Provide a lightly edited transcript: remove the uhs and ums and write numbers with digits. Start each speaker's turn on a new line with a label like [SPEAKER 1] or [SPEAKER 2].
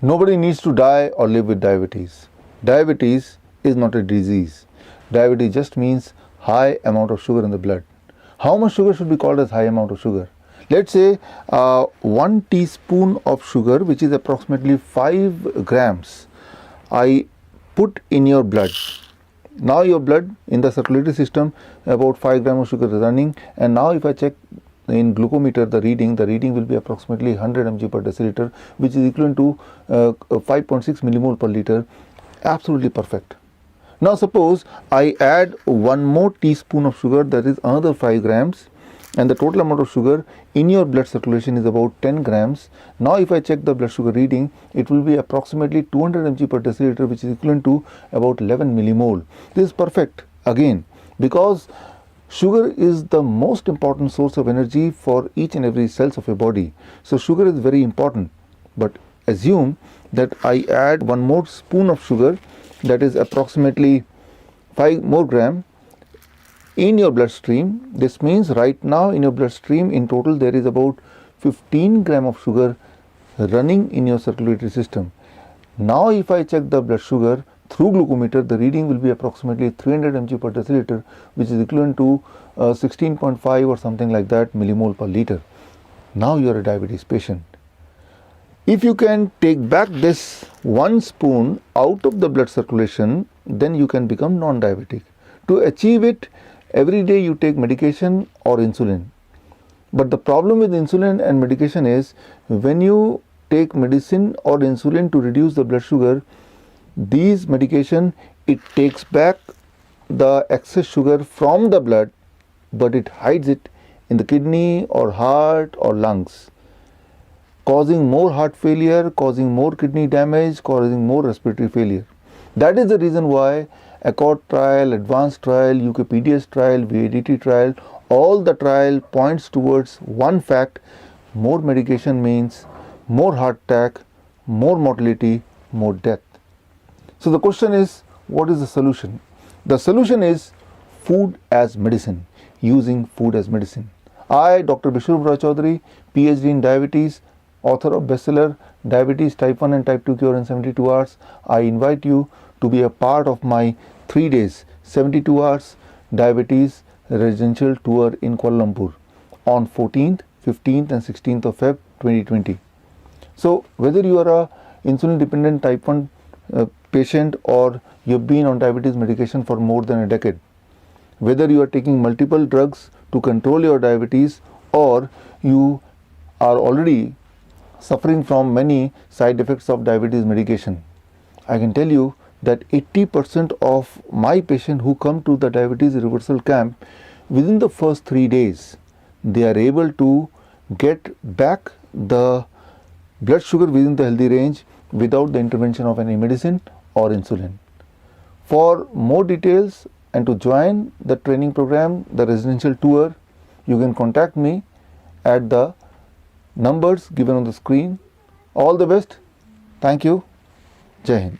[SPEAKER 1] Nobody needs to die or live with diabetes. Diabetes is not a disease. Diabetes just means high amount of sugar in the blood. How much sugar should be called as high amount of sugar? Let's say 1 teaspoon of sugar, which is approximately 5 grams, I put in your blood. Now your blood in the circulatory system, about 5 grams of sugar is running, and now if I check in glucometer the reading will be approximately 100 mg per deciliter, which is equivalent to 5.6 millimole per liter. Absolutely perfect. Now suppose I add one more teaspoon of sugar, that is another 5 grams, and the total amount of sugar in your blood circulation is about 10 grams. Now if I check the blood sugar reading, it will be approximately 200 mg per deciliter, which is equivalent to about 11 millimole. This is perfect again, because sugar is the most important source of energy for each and every cells of your body. So sugar is very important. But assume that I add one more spoon of sugar, that is approximately 5 more gram in your bloodstream. This means right now in your bloodstream in total there is about 15 gram of sugar running in your circulatory system. Now if I check the blood sugar through glucometer, the reading will be approximately 300 mg per deciliter, which is equivalent to 16.5 or something like that millimole per liter. Now you are a diabetes patient. If you can take back this 1 spoon out of the blood circulation, then you can become non-diabetic. To achieve it, every day you take medication or insulin. But the problem with insulin and medication is, when you take medicine or insulin to reduce the blood sugar, these medication, it takes back the excess sugar from the blood, but it hides it in the kidney or heart or lungs, causing more heart failure, causing more kidney damage, causing more respiratory failure. That is the reason why ACCORD trial, ADVANCE trial, UKPDS trial, VADT trial, all the trial points towards one fact: more medication means more heart attack, more mortality, more death. So the question is, what is the solution? The solution is food as medicine, using food as medicine. I, Dr. Bishwrupra Chaudhary, PhD in diabetes, author of bestseller Diabetes Type 1 and Type 2 Cure in 72 Hours, I invite you to be a part of my 3 days, 72 hours diabetes residential tour in Kuala Lumpur on 14th, 15th and 16th of Feb 2020. So whether you are a insulin dependent type 1 patient, or you've been on diabetes medication for more than a decade, whether you are taking multiple drugs to control your diabetes, or you are already suffering from many side effects of diabetes medication, I can tell you that 80% of my patients who come to the diabetes reversal camp, within the first 3 days, they are able to get back the blood sugar within the healthy range without the intervention of any medicine or insulin. For more details and to join the training program, the residential tour, you can contact me at the numbers given on the screen. All the best. Thank you. Jai Hind.